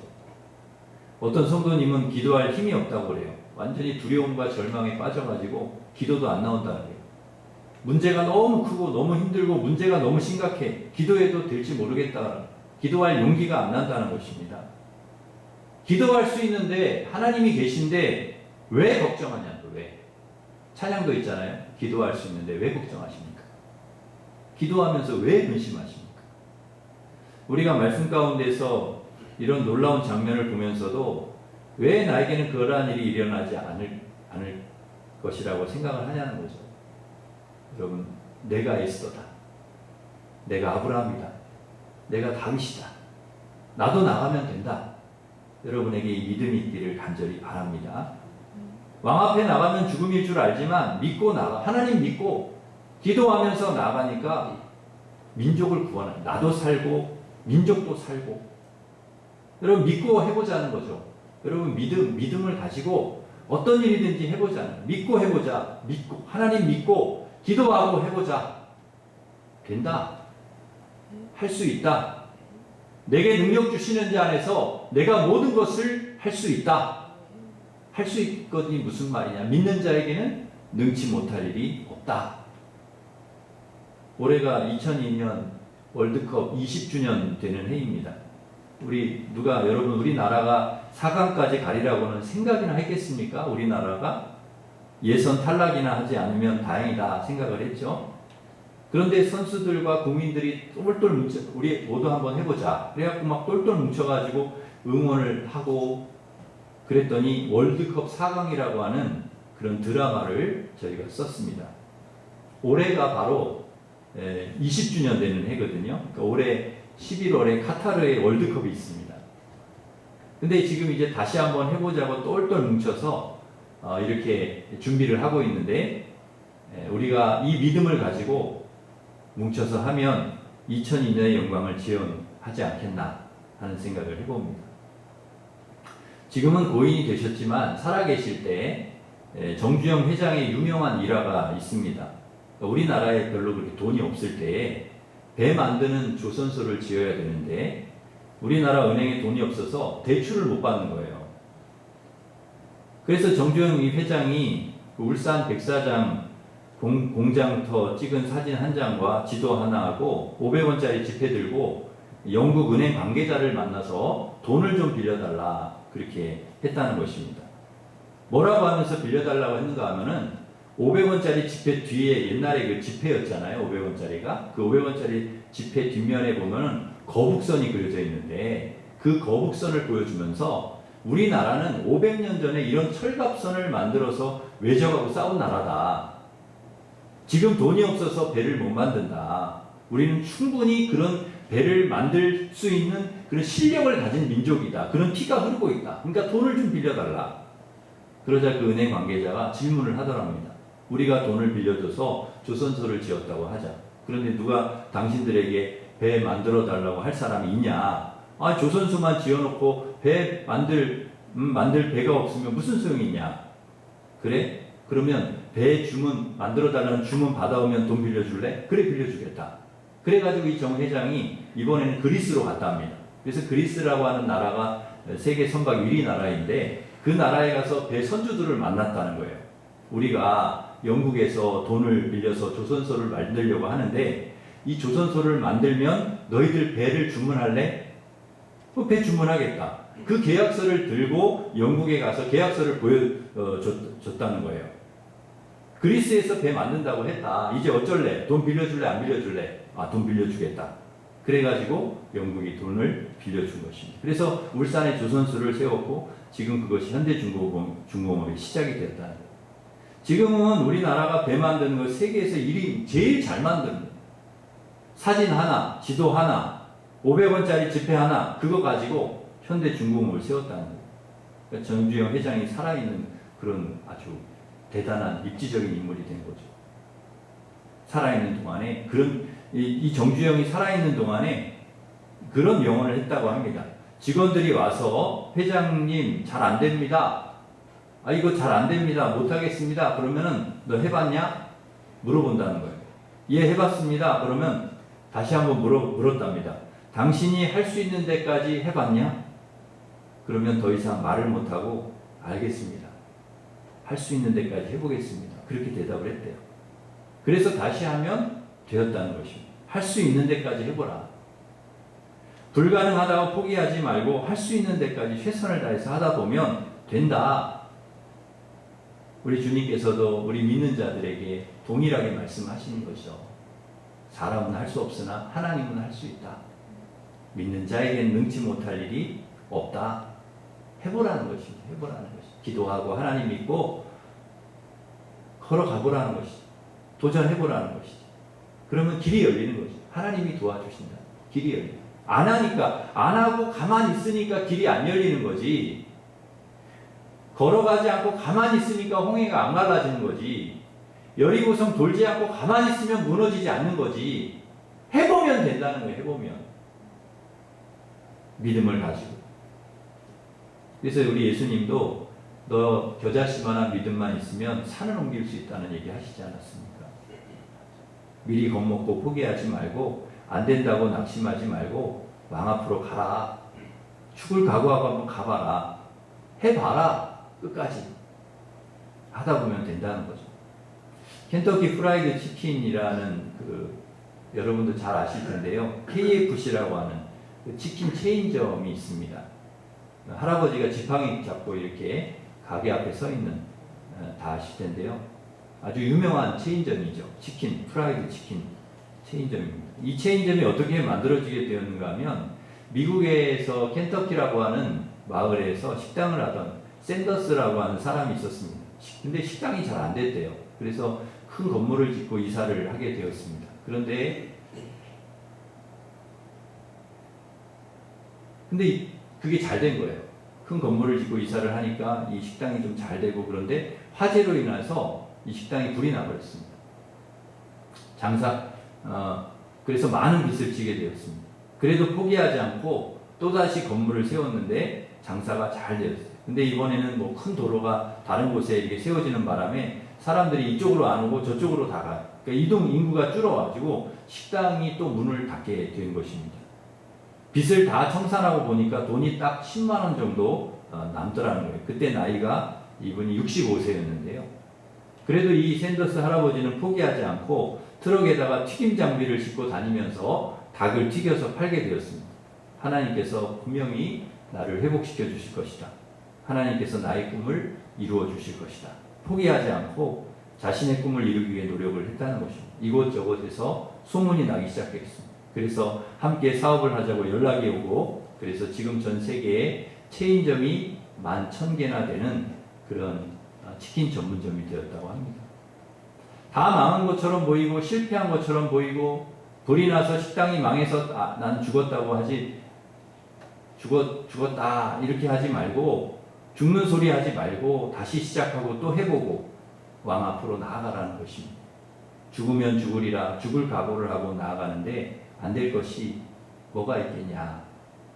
어떤 성도님은 기도할 힘이 없다고 그래요. 완전히 두려움과 절망에 빠져가지고 기도도 안 나온다는 거예요. 문제가 너무 크고 너무 힘들고 문제가 너무 심각해. 기도해도 될지 모르겠다. 기도할 용기가 안 난다는 것입니다. 기도할 수 있는데 하나님이 계신데 왜 걱정하냐고. 왜? 찬양도 있잖아요. 기도할 수 있는데 왜 걱정하십니까? 기도하면서 왜 근심하십니까? 우리가 말씀 가운데서 이런 놀라운 장면을 보면서도 왜 나에게는 그러한 일이 일어나지 않을 것이라고 생각을 하냐는 거죠. 여러분, 내가 에스더다. 내가 아브라함이다. 내가 다윗이다. 나도 나가면 된다. 여러분에게 이 믿음이 있기를 간절히 바랍니다. 왕 앞에 나가면 죽음일 줄 알지만 믿고 나가. 하나님 믿고 기도하면서 나가니까 민족을 구원하는, 나도 살고 민족도 살고. 여러분, 믿고 해보자는 거죠. 여러분, 믿음을 가지고 어떤 일이든지 해보자는, 믿고 해보자. 믿고 하나님 믿고 기도하고 해보자. 된다. 할 수 있다. 내게 능력 주시는 자 안에서 내가 모든 것을 할 수 있다. 할 수 있거든이 무슨 말이냐. 믿는 자에게는 능치 못할 일이 없다. 올해가 2002년 월드컵 20주년 되는 해입니다. 여러분, 우리나라가 4강까지 가리라고는 생각이나 했겠습니까? 우리나라가 예선 탈락이나 하지 않으면 다행이다 생각을 했죠. 그런데 선수들과 국민들이 똘똘 뭉쳐, 우리 모두 한번 해보자. 그래갖고 막 똘똘 뭉쳐가지고 응원을 하고 그랬더니 월드컵 4강이라고 하는 그런 드라마를 저희가 썼습니다. 올해가 바로 20주년 되는 해거든요. 그러니까 올해 11월에 카타르에 월드컵이 있습니다. 근데 지금 이제 다시 한번 해보자고 똘똘 뭉쳐서 이렇게 준비를 하고 있는데 우리가 이 믿음을 가지고 뭉쳐서 하면 2002년의 영광을 지원하지 않겠나 하는 생각을 해봅니다. 지금은 고인이 되셨지만 살아계실 때 정주영 회장의 유명한 일화가 있습니다. 우리나라에 별로 그렇게 돈이 없을 때 배 만드는 조선소를 지어야 되는데 우리나라 은행에 돈이 없어서 대출을 못 받는 거예요. 그래서 정주영 회장이 울산 백사장 공장터 찍은 사진 한 장과 지도 하나하고 500원짜리 지폐 들고 영국 은행 관계자를 만나서 돈을 좀 빌려달라 그렇게 했다는 것입니다. 뭐라고 하면서 빌려달라고 했는가 하면은 500원짜리 지폐 뒤에 옛날에 그 지폐였잖아요. 500원짜리가. 그 500원짜리 지폐 뒷면에 보면은 거북선이 그려져 있는데 그 거북선을 보여주면서 우리나라는 500년 전에 이런 철갑선을 만들어서 외적하고 싸운 나라다. 지금 돈이 없어서 배를 못 만든다. 우리는 충분히 그런 배를 만들 수 있는 그런 실력을 가진 민족이다. 그런 피가 흐르고 있다. 그러니까 돈을 좀 빌려달라. 그러자 그 은행 관계자가 질문을 하더랍니다. 우리가 돈을 빌려줘서 조선소를 지었다고 하자. 그런데 누가 당신들에게 배 만들어 달라고 할 사람이 있냐? 아, 조선소만 지어놓고 배 만들 배가 없으면 무슨 소용이 있냐? 그래? 그러면 배 주문 만들어 달라는 주문 받아오면 돈 빌려줄래? 그래, 빌려주겠다. 그래가지고 이 정 회장이 이번에는 그리스로 갔다 합니다. 그래서 그리스라고 하는 나라가 세계 선박 1위 나라인데 그 나라에 가서 배 선주들을 만났다는 거예요. 우리가 영국에서 돈을 빌려서 조선소를 만들려고 하는데 이 조선소를 만들면 너희들 배를 주문할래? 배 주문하겠다. 그 계약서를 들고 영국에 가서 계약서를 보여줬다는 거예요. 그리스에서 배 만든다고 했다. 이제 어쩔래? 돈 빌려줄래? 안 빌려줄래? 아, 돈 빌려주겠다. 그래가지고 영국이 돈을 빌려준 것입니다. 그래서 울산에 조선소를 세웠고 지금 그것이 현대중공업의 시작이 되었다는 거예요. 지금은 우리나라가 배 만드는 거 세계에서 제일 잘 만드는 거예요. 사진 하나, 지도 하나, 500원짜리 지폐 하나 그거 가지고 현대중공업을 세웠다는 거예요. 그러니까 정주영 회장이 살아있는 그런 아주 대단한 입지적인 인물이 된 거죠. 살아있는 동안에 이 정주영이 살아있는 동안에 그런 명언을 했다고 합니다. 직원들이 와서 회장님 잘 안 됩니다. 아, 이거 잘 안 됩니다. 못 하겠습니다. 그러면은 너 해봤냐? 물어본다는 거예요. 예, 해봤습니다. 그러면 다시 한번 물었답니다. 당신이 할 수 있는 데까지 해봤냐? 그러면 더 이상 말을 못하고 알겠습니다. 할 수 있는 데까지 해보겠습니다. 그렇게 대답을 했대요. 그래서 다시 하면 되었다는 것입니다. 할 수 있는 데까지 해보라. 불가능하다고 포기하지 말고 할 수 있는 데까지 최선을 다해서 하다 보면 된다. 우리 주님께서도 우리 믿는 자들에게 동일하게 말씀하시는 것이죠. 사람은 할 수 없으나 하나님은 할 수 있다. 믿는 자에겐 능치 못할 일이 없다. 해보라는 것입니다. 해보라는 것입니다. 기도하고 하나님 믿고 걸어가보라는 것이죠. 도전해보라는 것이죠. 그러면 길이 열리는 거죠. 하나님이 도와주신다. 길이 열린다. 안 하니까, 안 하고 가만히 있으니까 길이 안 열리는 거지. 걸어가지 않고 가만히 있으니까 홍해가 안 갈라지는 거지. 여리고성 돌지 않고 가만히 있으면 무너지지 않는 거지. 해보면 된다는 거예요. 해보면. 믿음을 가지고. 그래서 우리 예수님도 너 겨자씨만한 믿음만 있으면 산을 옮길 수 있다는 얘기 하시지 않았습니까? 미리 겁먹고 포기하지 말고 안 된다고 낙심하지 말고 왕 앞으로 가라. 죽을 각오하고 한번 가봐라. 해봐라. 끝까지. 하다 보면 된다는 거죠. 켄터키 프라이드 치킨이라는 여러분도 잘 아실 텐데요. KFC라고 하는 그 치킨 체인점이 있습니다. 할아버지가 지팡이 잡고 이렇게 가게 앞에 서 있는 다 아실 텐데요. 아주 유명한 체인점이죠. 치킨, 프라이드 치킨 체인점입니다. 이 체인점이 어떻게 만들어지게 되었는가 하면 미국에서 켄터키라고 하는 마을에서 식당을 하던 샌더스라고 하는 사람이 있었습니다. 근데 식당이 잘 안 됐대요. 그래서 큰 건물을 짓고 이사를 하게 되었습니다. 그런데 그게 잘 된 거예요. 큰 건물을 짓고 이사를 하니까 이 식당이 좀 잘 되고, 그런데 화재로 인해서 이 식당이 불이 나버렸습니다. 그래서 많은 빚을 지게 되었습니다. 그래도 포기하지 않고 또다시 건물을 세웠는데 장사가 잘 되었어요. 근데 이번에는 뭐 큰 도로가 다른 곳에 이렇게 세워지는 바람에 사람들이 이쪽으로 안 오고 저쪽으로 다 가요. 그러니까 이동 인구가 줄어가지고 식당이 또 문을 닫게 된 것입니다. 빚을 다 청산하고 보니까 돈이 딱 10만 원 정도 남더라는 거예요. 그때 나이가 이분이 65세였는데요. 그래도 이 샌더스 할아버지는 포기하지 않고 트럭에다가 튀김 장비를 싣고 다니면서 닭을 튀겨서 팔게 되었습니다. 하나님께서 분명히 나를 회복시켜 주실 것이다. 하나님께서 나의 꿈을 이루어 주실 것이다. 포기하지 않고 자신의 꿈을 이루기 위해 노력을 했다는 것입니다. 이곳저곳에서 소문이 나기 시작했습니다. 그래서 함께 사업을 하자고 연락이 오고, 그래서 지금 전 세계에 체인점이 11,000개나 되는 그런 치킨 전문점이 되었다고 합니다. 다 망한 것처럼 보이고 실패한 것처럼 보이고 불이 나서 식당이 망해서 난 죽었다고 하지, 죽었다 이렇게 하지 말고, 죽는 소리 하지 말고 다시 시작하고 또 해보고 왕 앞으로 나아가라는 것입니다. 죽으면 죽으리라 죽을 각오를 하고 나아가는데 안 될 것이 뭐가 있겠냐.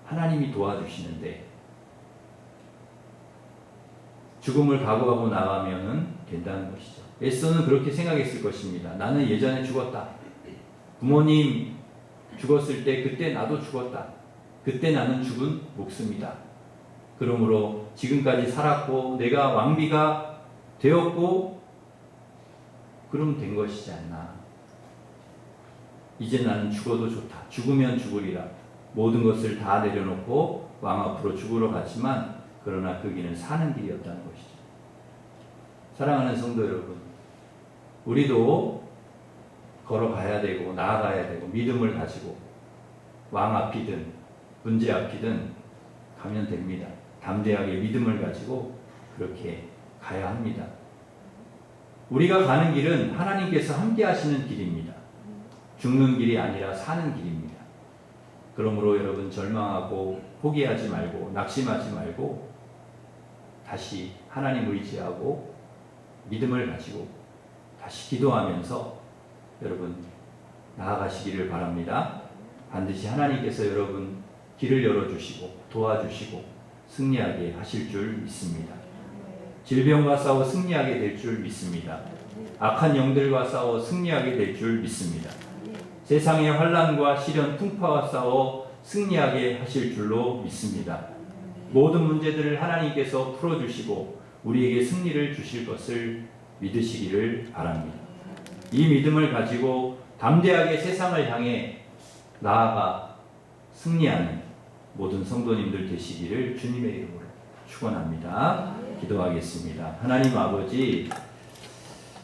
하나님이 도와주시는데 죽음을 각오하고 나가면은 된다는 것이죠. 에스더는 그렇게 생각했을 것입니다. 나는 예전에 죽었다. 부모님 죽었을 때 그때 나도 죽었다. 그때 나는 죽은 목숨이다. 그러므로 지금까지 살았고 내가 왕비가 되었고 그럼 된 것이지 않나. 이제 나는 죽어도 좋다. 죽으면 죽으리라. 모든 것을 다 내려놓고 왕 앞으로 죽으러 갔지만 그러나 그 길은 사는 길이었다는 것이죠. 사랑하는 성도 여러분, 우리도 걸어가야 되고 나아가야 되고 믿음을 가지고 왕 앞이든 문제 앞이든 가면 됩니다. 담대하게 믿음을 가지고 그렇게 가야 합니다. 우리가 가는 길은 하나님께서 함께 하시는 길입니다. 죽는 길이 아니라 사는 길입니다. 그러므로 여러분 절망하고 포기하지 말고 낙심하지 말고 다시 하나님 의지하고 믿음을 가지고 다시 기도하면서 여러분 나아가시기를 바랍니다. 반드시 하나님께서 여러분 길을 열어주시고 도와주시고 승리하게 하실 줄 믿습니다. 질병과 싸워 승리하게 될 줄 믿습니다. 악한 영들과 싸워 승리하게 될 줄 믿습니다. 세상의 환난과 시련, 풍파와 싸워 승리하게 하실 줄로 믿습니다. 모든 문제들을 하나님께서 풀어주시고 우리에게 승리를 주실 것을 믿으시기를 바랍니다. 이 믿음을 가지고 담대하게 세상을 향해 나아가 승리하는 모든 성도님들 되시기를 주님의 이름으로 축원합니다. 기도하겠습니다. 하나님 아버지,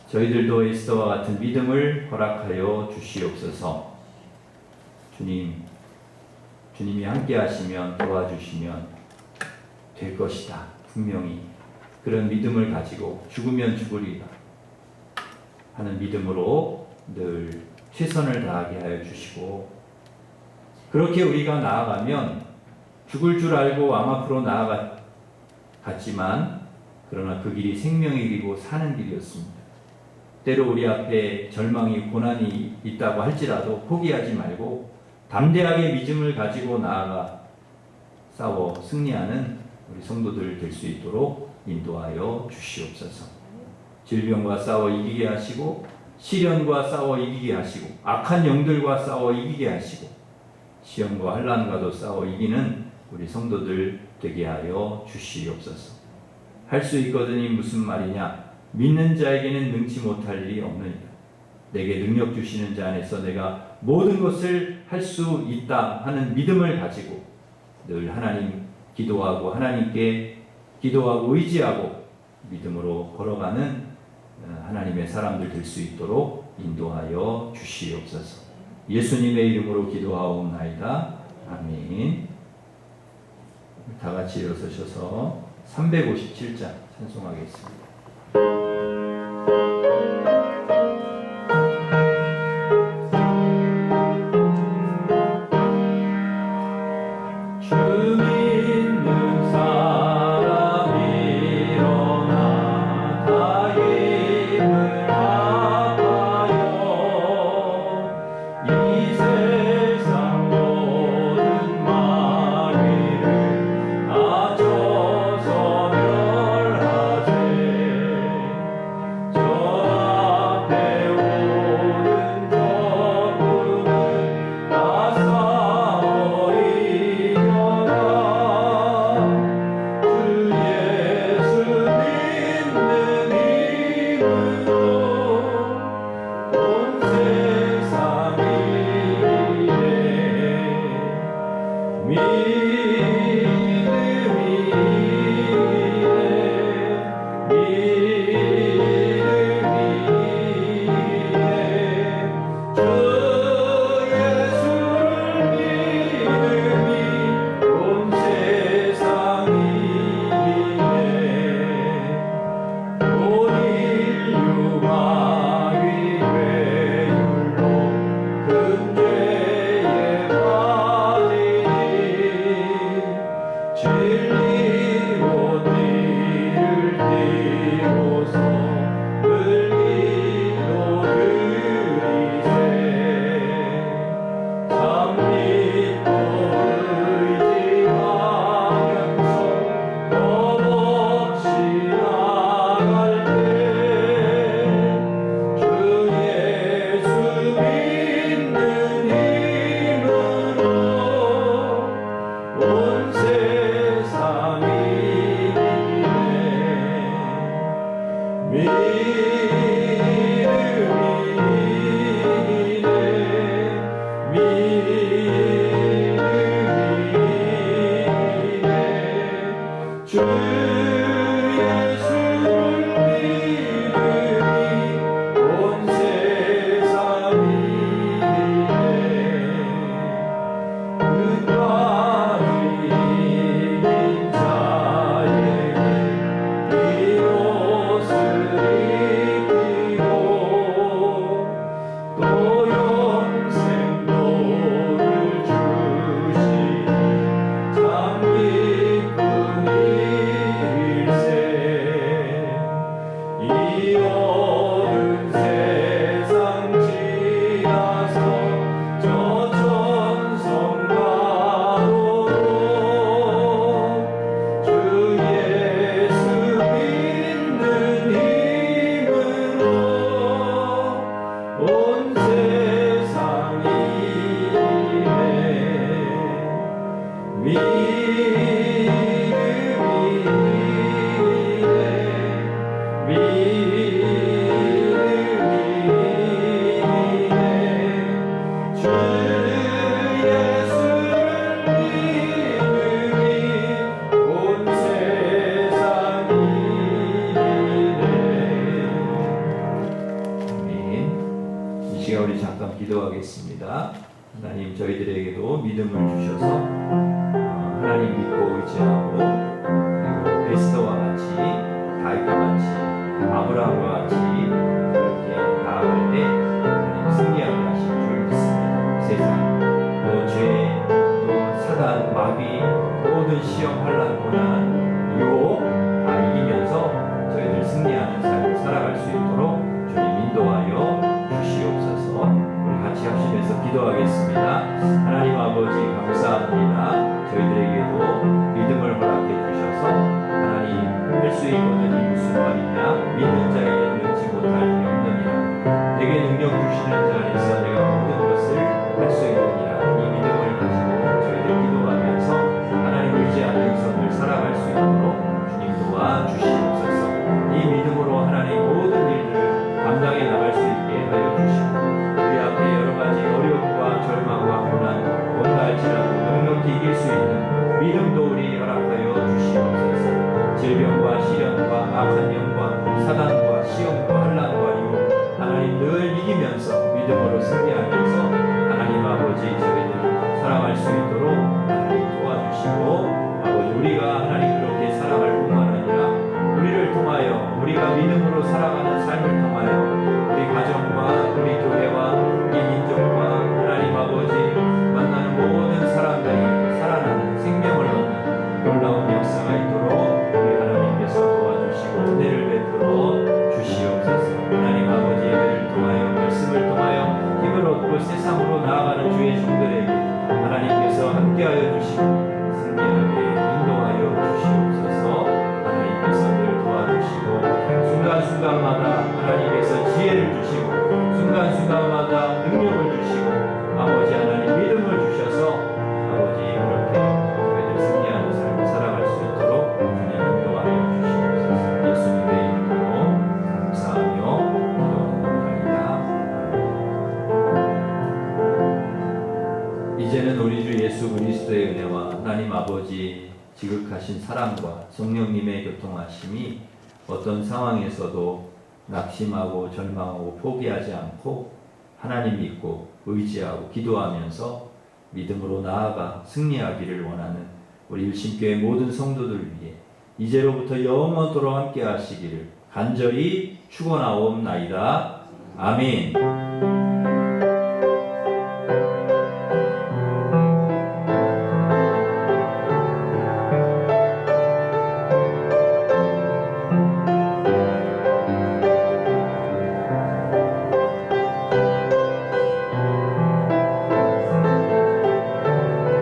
저희들도 에스더와 같은 믿음을 허락하여 주시옵소서. 주님이 함께 하시면 도와주시면 될 것이다. 분명히 그런 믿음을 가지고 죽으면 죽으리라 하는 믿음으로 늘 최선을 다하게 하여 주시고, 그렇게 우리가 나아가면 죽을 줄 알고 왕 앞으로 나아갔지만 그러나 그 길이 생명의 길이고 사는 길이었습니다. 때로 우리 앞에 절망이 고난이 있다고 할지라도 포기하지 말고 담대하게 믿음을 가지고 나아가 싸워 승리하는 우리 성도들 될 수 있도록 인도하여 주시옵소서. 질병과 싸워 이기게 하시고 시련과 싸워 이기게 하시고 악한 영들과 싸워 이기게 하시고 시험과 환난과도 싸워 이기는 우리 성도들 되게 하여 주시옵소서. 할 수 있거든이 무슨 말이냐? 믿는 자에게는 능치 못할 일이 없느니라. 내게 능력 주시는 자 안에서 내가 모든 것을 할 수 있다 하는 믿음을 가지고 늘 하나님 기도하고 하나님께 기도하고 의지하고 믿음으로 걸어가는 하나님의 사람들 될 수 있도록 인도하여 주시옵소서. 예수님의 이름으로 기도하옵나이다. 아멘. 다 같이 일어서셔서 357장 찬송하겠습니다. 주 믿는 사람 이 시간 우리 잠깐 기도하겠습니다. 하나님, 저희들에게도 믿음을 주셔서 하나님 믿고 의지하고, 그리고 에스더와 같이, 다윗과 같이, 아브라함과 같이 그렇게 나아갈 때 하나님 승리하게 하실 줄 믿습니다. 세상, 또 죄, 또 사단, 마귀, 모든 시험, 환난, 고난, 유혹 다 이기면서 저희들 승리하는 삶을 살아갈 수 있도록 주님 인도하여 주시옵소서. 우리 같이 합심해서 기도하겠습니다. 하나님 아버지, 감사합니다. 저희들에게도 믿음을 허락해 주셔서 하나님, 할 수 있거든 이 무슨 말이냐, 믿는 자에게 능치 못할 일이 없느니라. 내게 능력 주시는 자 안에서 내가 모든 것을 할 수 있느니라. 이 믿음을 가지고 저희들 기도하면서 하나님 의지하는 선을 살아갈 수 있도록 주님 도와주시옵소서. 이 믿음으로 하나님 모든 일들을 감당해 나갈 수 있게 하여 주시고, 우리 앞에 여러 가지 어려움과 절망과 고난 온다 할지라도 넉넉히 이길 수 있는 믿음도 우리 허락하여 주시옵소서. 질병과 시련과 악한 영과 사단과 시험과 환난과 유혹 하나님 늘 이기면서 믿음으로 승리하면서 하나님 아버지, 저희들 살아갈 수 있도록 하나님 도와주시고, 아버지, 우리가 하나님 그렇게 살아갈 뿐만 아니라 우리를 통하여, 우리가 믿음으로 살아가는 삶을 통하여 우리 가정과 우리 교회와 이 민족과 하나님 아버지 만나는 모든 사람들이 살아나는 생명을 얻는 놀라운 역사가 있도록 우리 하나님께서 도와주시고 은혜를 베풀어 주시옵소서. 하나님 아버지, 예배를 통하여 말씀을 통하여 힘을 얻고 세상으로 나아가는 주의 종들에게 하나님께서 함께하여 주시고 승리하게 인도하여 주시옵소서. 하나님께서 늘 도와주시고 순간순간마다 하나님께서 지혜를 주시고 순간순간마다 능력을 주시고 아버지 하나님 믿음을 주셔서 아버지 그렇게 저희들 승리하는 삶을 살아갈 수 있도록 주님 인도하여 주시옵소서. 예수님의 이름으로 감사하며 기도합니다. 이제는 우리 주 예수 그리스도의 은혜와 하나님 아버지 지극하신 사랑과 성령님의 교통하심이 어떤 상황에서도 낙심하고 절망하고 포기하지 않고 하나님 믿고 의지하고 기도하면서 믿음으로 나아가 승리하기를 원하는 우리 일신교회 모든 성도들 위해 이제로부터 영원토록 함께 하시기를 간절히 축원하옵나이다. 아멘.